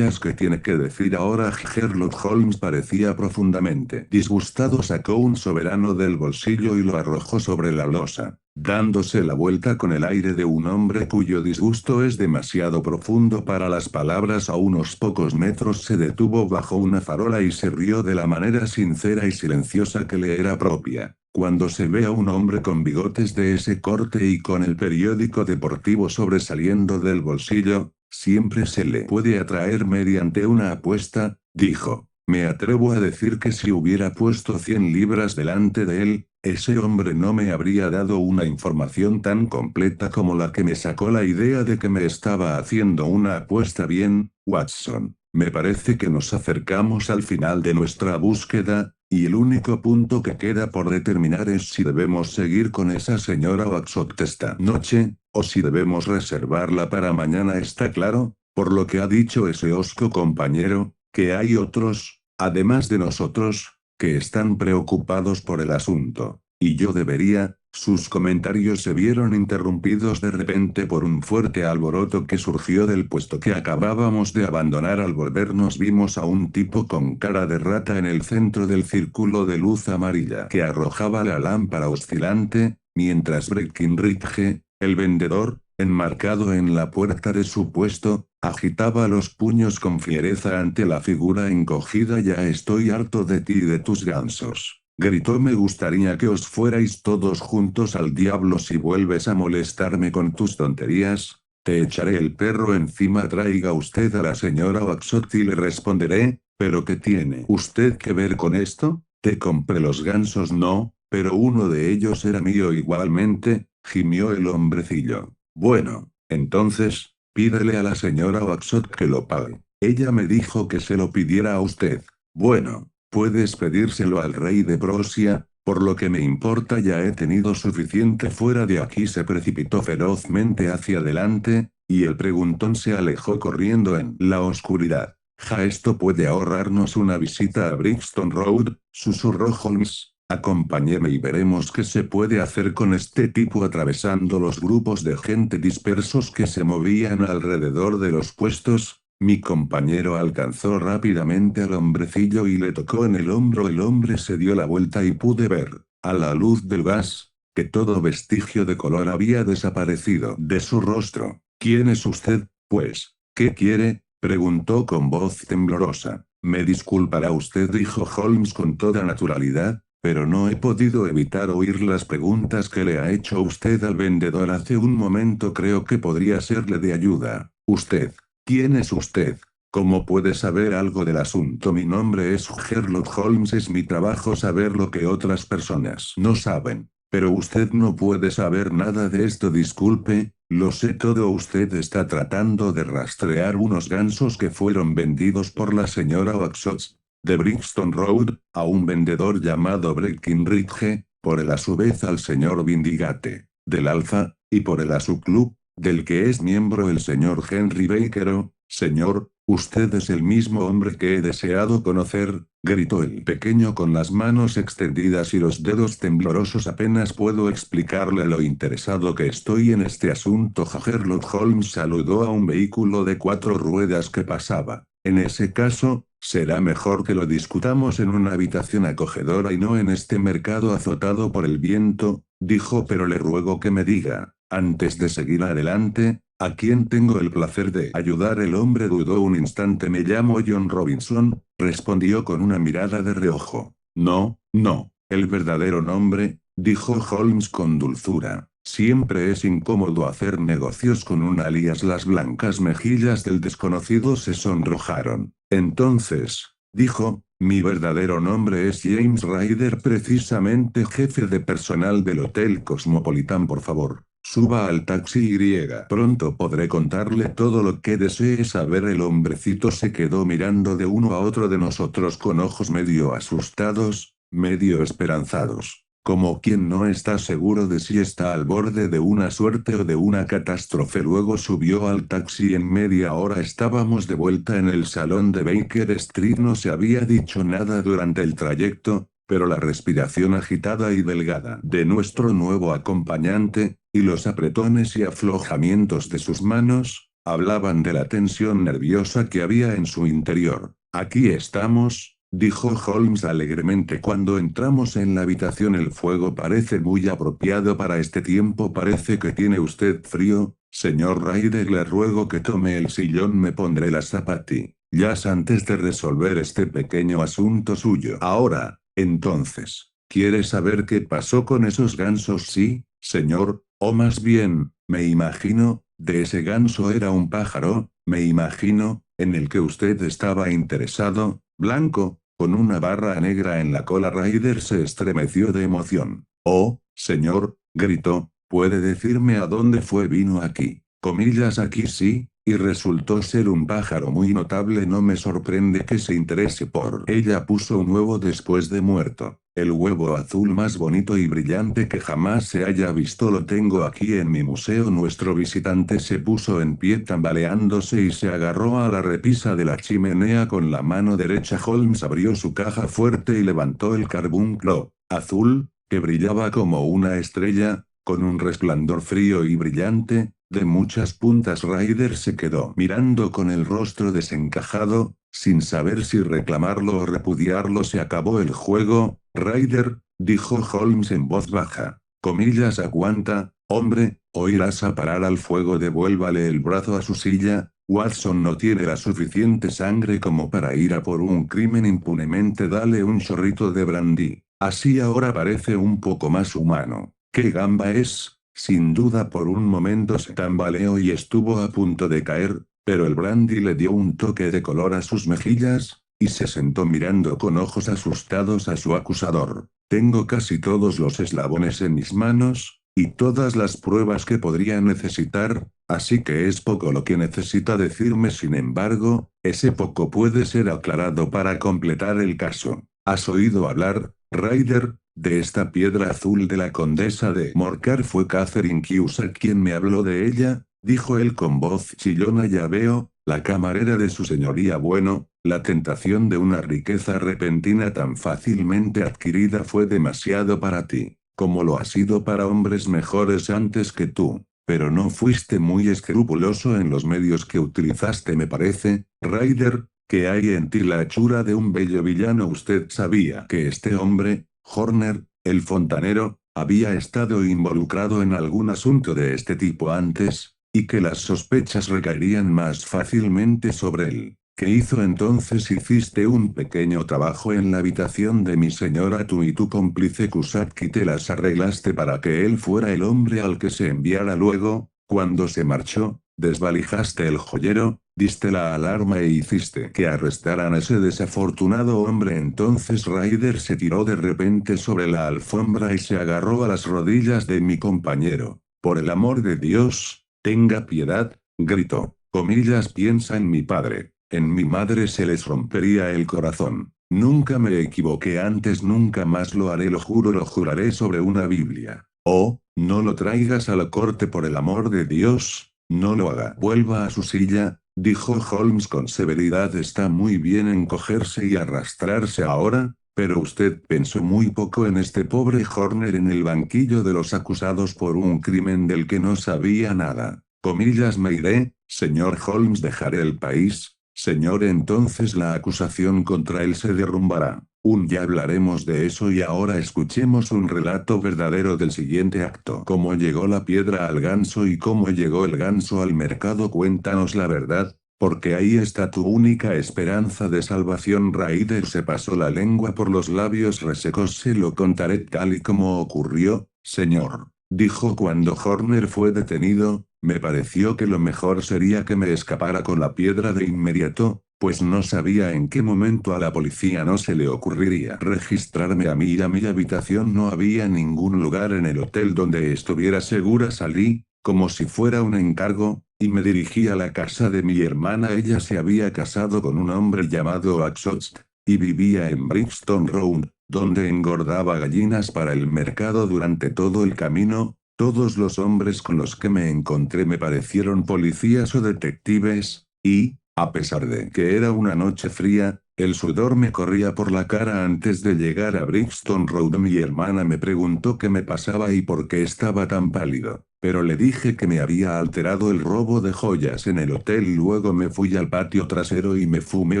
¿qué tiene que decir ahora? Sherlock Holmes parecía profundamente disgustado. Sacó un soberano del bolsillo y lo arrojó sobre la losa, dándose la vuelta con el aire de un hombre cuyo disgusto es demasiado profundo para las palabras. A unos pocos metros se detuvo bajo una farola y se rió de la manera sincera y silenciosa que le era propia. Cuando se ve a un hombre con bigotes de ese corte y con el periódico deportivo sobresaliendo del bolsillo, siempre se le puede atraer mediante una apuesta, dijo. Me atrevo a decir que si hubiera puesto 100 libras delante de él, ese hombre no me habría dado una información tan completa como la que me sacó la idea de que me estaba haciendo una apuesta. Bien, Watson, me parece que nos acercamos al final de nuestra búsqueda, y el único punto que queda por determinar es si debemos seguir con esa señora Oxford esta noche, o si debemos reservarla para mañana. Está claro, por lo que ha dicho ese hosco compañero, que hay otros, además de nosotros, que están preocupados por el asunto. Y yo debería. Sus comentarios se vieron interrumpidos de repente por un fuerte alboroto que surgió del puesto que acabábamos de abandonar. Al volvernos vimos a un tipo con cara de rata en el centro del círculo de luz amarilla que arrojaba la lámpara oscilante, mientras Breckinridge, el vendedor, enmarcado en la puerta de su puesto, agitaba los puños con fiereza ante la figura encogida. Ya estoy harto de ti y de tus gansos, gritó. Me gustaría que os fuerais todos juntos al diablo. Si vuelves a molestarme con tus tonterías, te echaré el perro encima. Traiga usted a la señora Oxford y le responderé. ¿Pero qué tiene usted que ver con esto? Te compré los gansos, no, pero uno de ellos era mío igualmente. gimió el hombrecillo. Bueno, entonces, pídele a la señora Oakshott que lo pague. Ella me dijo que se lo pidiera a usted. Bueno, puedes pedírselo al rey de Prusia, por lo que me importa ya he tenido suficiente fuera de aquí. Se precipitó ferozmente hacia adelante, y el preguntón se alejó corriendo en la oscuridad. Ja, esto puede ahorrarnos una visita a Brixton Road, susurró Holmes. Acompáñeme y veremos qué se puede hacer con este tipo. Atravesando los grupos de gente dispersos que se movían alrededor de los puestos, mi compañero alcanzó rápidamente al hombrecillo y le tocó en el hombro. El hombre se dio la vuelta y pude ver, a la luz del gas, que todo vestigio de color había desaparecido de su rostro. ¿Quién es usted, pues? ¿Qué quiere?, preguntó con voz temblorosa. Me disculpará usted, dijo Holmes con toda naturalidad, pero no he podido evitar oír las preguntas que le ha hecho usted al vendedor hace un momento. Creo que podría serle de ayuda. Usted. ¿Quién es usted? ¿Cómo puede saber algo del asunto? Mi nombre es Sherlock Holmes. Es mi trabajo saber lo que otras personas no saben. Pero usted no puede saber nada de esto. Disculpe, lo sé todo. Usted está tratando de rastrear unos gansos que fueron vendidos por la señora Oakshott de Brixton Road, a un vendedor llamado Breckinridge, por él a su vez al señor Vindigate, del Alfa, y por él a su club, del que es miembro el señor Henry Baker. Señor, usted es el mismo hombre que he deseado conocer, gritó el pequeño con las manos extendidas y los dedos temblorosos. Apenas puedo explicarle lo interesado que estoy en este asunto. Sherlock Holmes saludó a un vehículo de 4 ruedas que pasaba. En ese caso, será mejor que lo discutamos en una habitación acogedora y no en este mercado azotado por el viento, dijo. Pero le ruego que me diga, antes de seguir adelante, ¿a quién tengo el placer de ayudar? El hombre dudó un instante. Me llamo John Robinson, respondió con una mirada de reojo. No, no, el verdadero nombre, dijo Holmes con dulzura. Siempre es incómodo hacer negocios con un alias. Las blancas mejillas del desconocido se sonrojaron. Entonces, dijo, mi verdadero nombre es James Ryder, precisamente jefe de personal del Hotel Cosmopolitan. Por favor, suba al taxi y pronto podré contarle todo lo que desee saber. El hombrecito se quedó mirando de uno a otro de nosotros con ojos medio asustados, medio esperanzados, como quien no está seguro de si está al borde de una suerte o de una catástrofe. Luego subió al taxi. En media hora estábamos de vuelta en el salón de Baker Street. No se había dicho nada durante el trayecto, pero la respiración agitada y delgada de nuestro nuevo acompañante, y los apretones y aflojamientos de sus manos, hablaban de la tensión nerviosa que había en su interior. Aquí estamos, dijo Holmes alegremente cuando entramos en la habitación. El fuego parece muy apropiado para este tiempo. Parece que tiene usted frío, señor Ryder. Le ruego que tome el sillón. Me pondré las zapatillas antes de resolver este pequeño asunto suyo. Ahora, entonces, ¿quiere saber qué pasó con esos gansos? Sí, señor, o más bien, me imagino, de ese ganso. Era un pájaro, me imagino, en el que usted estaba interesado, blanco, con una barra negra en la cola. Ryder se estremeció de emoción. Oh, señor, gritó, ¿puede decirme a dónde fue? Vino aquí, comillas, aquí sí, y resultó ser un pájaro muy notable. No me sorprende que se interese por ella. Puso un huevo después de muerto. El huevo azul más bonito y brillante que jamás se haya visto. Lo tengo aquí en mi museo. Nuestro visitante se puso en pie tambaleándose y se agarró a la repisa de la chimenea con la mano derecha. Holmes abrió su caja fuerte y levantó el carbunclo azul, que brillaba como una estrella, con un resplandor frío y brillante, de muchas puntas. Ryder se quedó mirando con el rostro desencajado, sin saber si reclamarlo o repudiarlo. Se acabó el juego, Ryder, dijo Holmes en voz baja. Comillas, aguanta, hombre, o irás a parar al fuego. Devuélvale el brazo a su silla. Watson no tiene la suficiente sangre como para ir a por un crimen impunemente. Dale un chorrito de brandy. Así ahora parece un poco más humano. ¿Qué gamba es? Sin duda. Por un momento se tambaleó y estuvo a punto de caer, pero el brandy le dio un toque de color a sus mejillas, y se sentó mirando con ojos asustados a su acusador. Tengo casi todos los eslabones en mis manos, y todas las pruebas que podría necesitar, así que es poco lo que necesita decirme. Sin embargo, ese poco puede ser aclarado para completar el caso. ¿Has oído hablar, Ryder, de esta piedra azul de la condesa de Morcar? Fue Catherine Cusack quien me habló de ella, dijo él con voz chillona. Ya veo, la camarera de su señoría. Bueno, la tentación de una riqueza repentina tan fácilmente adquirida fue demasiado para ti, como lo ha sido para hombres mejores antes que tú. Pero no fuiste muy escrupuloso en los medios que utilizaste, me parece, Ryder, que hay en ti la hechura de un bello villano. Usted sabía que este hombre, Horner, el fontanero, había estado involucrado en algún asunto de este tipo antes, y que las sospechas recaerían más fácilmente sobre él. ¿Qué hizo entonces? Hiciste un pequeño trabajo en la habitación de mi señora, tú y tu cómplice Cusack, y te las arreglaste para que él fuera el hombre al que se enviara luego. Cuando se marchó, desvalijaste el joyero, diste la alarma e hiciste que arrestaran a ese desafortunado hombre. Entonces Ryder se tiró de repente sobre la alfombra y se agarró a las rodillas de mi compañero. Por el amor de Dios, tenga piedad, gritó. Comillas, piensa en mi padre. En mi madre se les rompería el corazón. Nunca me equivoqué antes, nunca más lo haré, lo juro, lo juraré sobre una Biblia. Oh, no lo traigas a la corte, por el amor de Dios, no lo haga. Vuelva a su silla, dijo Holmes con severidad. Está muy bien encogerse y arrastrarse ahora, pero usted pensó muy poco en este pobre Horner en el banquillo de los acusados por un crimen del que no sabía nada. Comillas, me iré, señor Holmes, dejaré el país. Señor, entonces la acusación contra él se derrumbará. Ya hablaremos de eso, y ahora escuchemos un relato verdadero del siguiente acto. ¿Cómo llegó la piedra al ganso y cómo llegó el ganso al mercado? Cuéntanos la verdad, porque ahí está tu única esperanza de salvación. Ryder se pasó la lengua por los labios resecos. Se lo contaré tal y como ocurrió, señor, dijo cuando Horner fue detenido. Me pareció que lo mejor sería que me escapara con la piedra de inmediato, pues no sabía en qué momento a la policía no se le ocurriría registrarme a mí y a mi habitación. No había ningún lugar en el hotel donde estuviera segura. Salí, como si fuera un encargo, y me dirigí a la casa de mi hermana. Ella se había casado con un hombre llamado Axost, y vivía en Brixton Road, donde engordaba gallinas para el mercado. Durante todo el camino, todos los hombres con los que me encontré me parecieron policías o detectives, y, a pesar de que era una noche fría, el sudor me corría por la cara. Antes de llegar a Brixton Road, mi hermana me preguntó qué me pasaba y por qué estaba tan pálido, pero le dije que me había alterado el robo de joyas en el hotel. Luego me fui al patio trasero y me fumé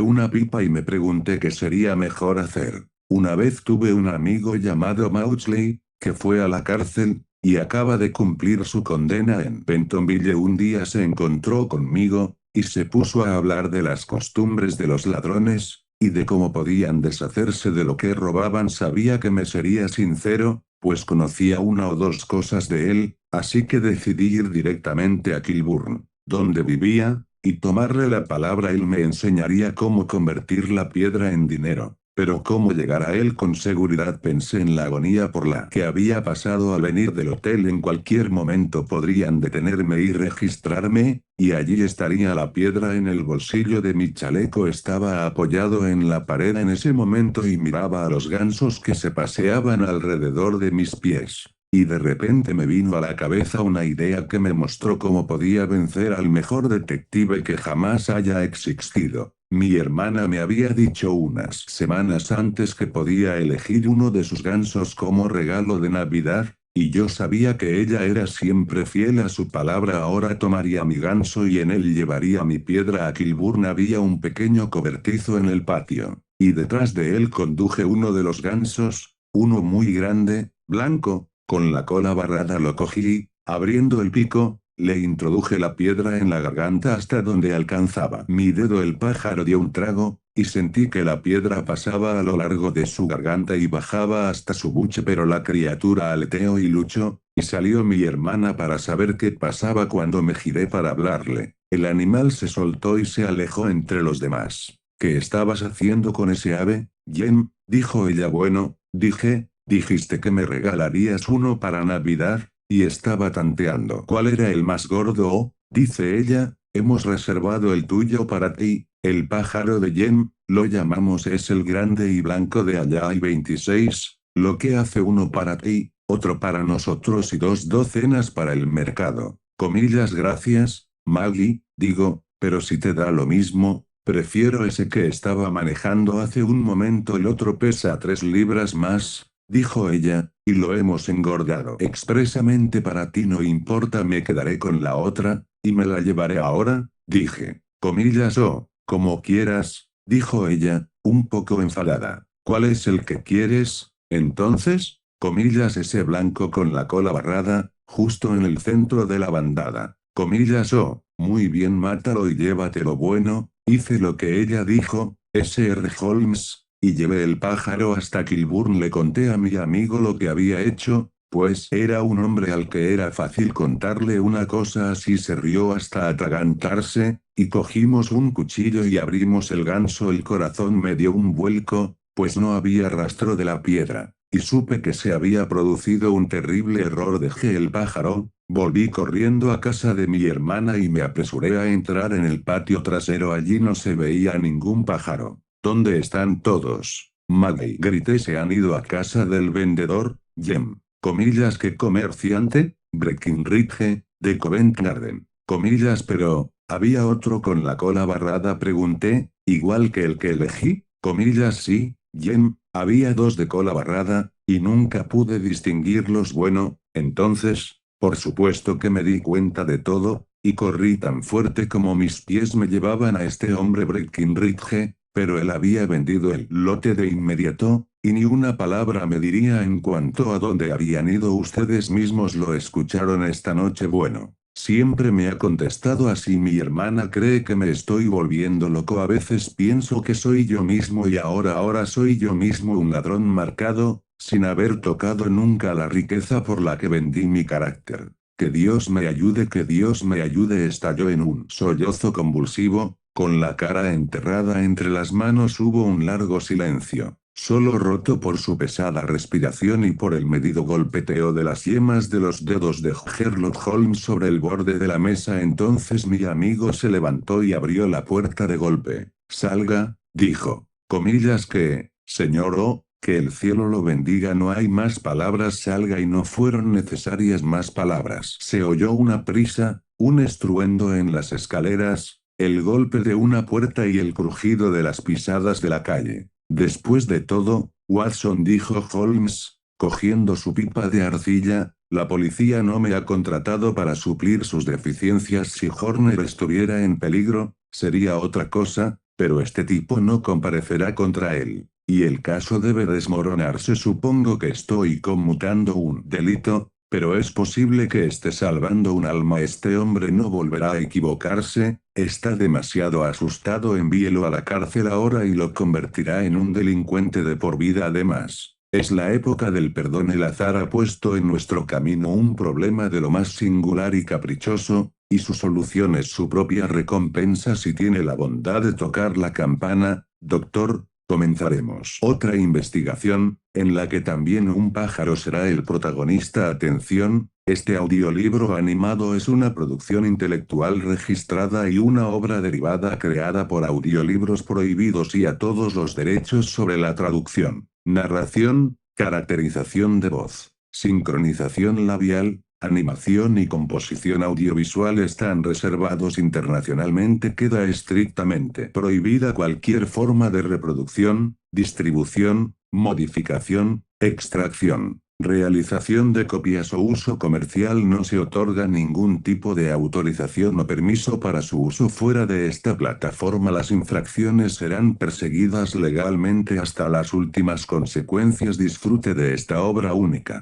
una pipa y me pregunté qué sería mejor hacer. Una vez tuve un amigo llamado Maudsley, que fue a la cárcel, y acaba de cumplir su condena en Pentonville. Un día se encontró conmigo, y se puso a hablar de las costumbres de los ladrones, y de cómo podían deshacerse de lo que robaban. Sabía que me sería sincero, pues conocía una o dos cosas de él, así que decidí ir directamente a Kilburn, donde vivía, y tomarle la palabra. Él me enseñaría cómo convertir la piedra en dinero. Pero cómo llegar a él con seguridad. Pensé en la agonía por la que había pasado al venir del hotel. En cualquier momento podrían detenerme y registrarme, y allí estaría la piedra en el bolsillo de mi chaleco. Estaba apoyado en la pared en ese momento y miraba a los gansos que se paseaban alrededor de mis pies. Y de repente me vino a la cabeza una idea que me mostró cómo podía vencer al mejor detective que jamás haya existido. Mi hermana me había dicho unas semanas antes que podía elegir uno de sus gansos como regalo de Navidad, y yo sabía que ella era siempre fiel a su palabra. Ahora tomaría mi ganso y en él llevaría mi piedra a Kilburn. Había un pequeño cobertizo en el patio, y detrás de él conduje uno de los gansos, uno muy grande, blanco, con la cola barrada. Lo cogí, abriendo el pico, le introduje la piedra en la garganta hasta donde alcanzaba mi dedo. El pájaro dio un trago, y sentí que la piedra pasaba a lo largo de su garganta y bajaba hasta su buche. Pero la criatura aleteó y luchó, y salió mi hermana para saber qué pasaba. Cuando me giré para hablarle, el animal se soltó y se alejó entre los demás. ¿Qué estabas haciendo con ese ave, Jem? Dijo ella. Bueno, dije, dijiste que me regalarías uno para Navidad. y estaba tanteando cuál era el más gordo. Oh, dice ella, hemos reservado el tuyo para ti, el pájaro de Jem, lo llamamos, es el grande y blanco de allá, hay 26, lo que hace uno para ti, otro para nosotros y 2 docenas para el mercado. Comillas, gracias, Maggie, digo, pero si te da lo mismo, prefiero ese que estaba manejando hace un momento, el otro pesa 3 libras más, dijo ella, y lo hemos engordado expresamente para ti, no importa, me quedaré con la otra, y me la llevaré ahora, dije. Comillas, oh, como quieras, dijo ella, un poco enfadada. ¿Cuál es el que quieres, entonces? Comillas, ese blanco con la cola barrada, justo en el centro de la bandada. Comillas, oh, muy bien, mátalo y llévatelo. Bueno, hice lo que ella dijo, Sr. Holmes, y llevé el pájaro hasta Kilburn. Le conté a mi amigo lo que había hecho, pues era un hombre al que era fácil contarle una cosa así. Se rió hasta atragantarse, y cogimos un cuchillo y abrimos el ganso. El corazón me dio un vuelco, pues no había rastro de la piedra, y supe que se había producido un terrible error. Dejé el pájaro, volví corriendo a casa de mi hermana y me apresuré a entrar en el patio trasero. Allí no se veía ningún pájaro. ¿Dónde están todos, Maggie?, grité. Se han ido a casa del vendedor, Jem. Comillas, ¿qué comerciante? Breckinridge, de Covent Garden. Comillas, pero, ¿había otro con la cola barrada?, pregunté, igual que el que elegí. Comillas, sí, Jem, había 2 de cola barrada, y nunca pude distinguirlos. Bueno, entonces, por supuesto que me di cuenta de todo, y corrí tan fuerte como mis pies me llevaban a este hombre Breckinridge, pero él había vendido el lote de inmediato, y ni una palabra me diría en cuanto a dónde habían ido. Ustedes mismos lo escucharon esta noche. Bueno, siempre me ha contestado así. Mi hermana cree que me estoy volviendo loco. A veces pienso que soy yo mismo, y ahora soy yo mismo un ladrón marcado, sin haber tocado nunca la riqueza por la que vendí mi carácter. Que Dios me ayude, que Dios me ayude. Estalló en un sollozo convulsivo, con la cara enterrada entre las manos. Hubo un largo silencio, solo roto por su pesada respiración y por el medido golpeteo de las yemas de los dedos de Sherlock Holmes sobre el borde de la mesa. Entonces mi amigo se levantó y abrió la puerta de golpe. Salga, dijo. Comillas, que, señor O, que el cielo lo bendiga. No hay más palabras. Salga. Y no fueron necesarias más palabras. Se oyó una prisa, un estruendo en las escaleras, el golpe de una puerta y el crujido de las pisadas de la calle. Después de todo, Watson, dijo Holmes, cogiendo su pipa de arcilla, la policía no me ha contratado para suplir sus deficiencias. Si Horner estuviera en peligro, sería otra cosa, pero este tipo no comparecerá contra él, y el caso debe desmoronarse. Supongo que estoy conmutando un delito, pero es posible que esté salvando un alma. Este hombre no volverá a equivocarse, está demasiado asustado. Envíelo a la cárcel ahora y lo convertirá en un delincuente de por vida. Además, es la época del perdón. El azar ha puesto en nuestro camino un problema de lo más singular y caprichoso, y su solución es su propia recompensa. Si tiene la bondad de tocar la campana, doctor, comenzaremos otra investigación, en la que también un pájaro será el protagonista. Atención, este audiolibro animado es una producción intelectual registrada y una obra derivada creada por Audiolibros Prohibidos y a todos los derechos sobre la traducción, narración, caracterización de voz, sincronización labial, animación y composición audiovisual están reservados internacionalmente. Queda estrictamente prohibida cualquier forma de reproducción, distribución, modificación, extracción, realización de copias o uso comercial. No se otorga ningún tipo de autorización o permiso para su uso fuera de esta plataforma. Las infracciones serán perseguidas legalmente hasta las últimas consecuencias. Disfrute de esta obra única.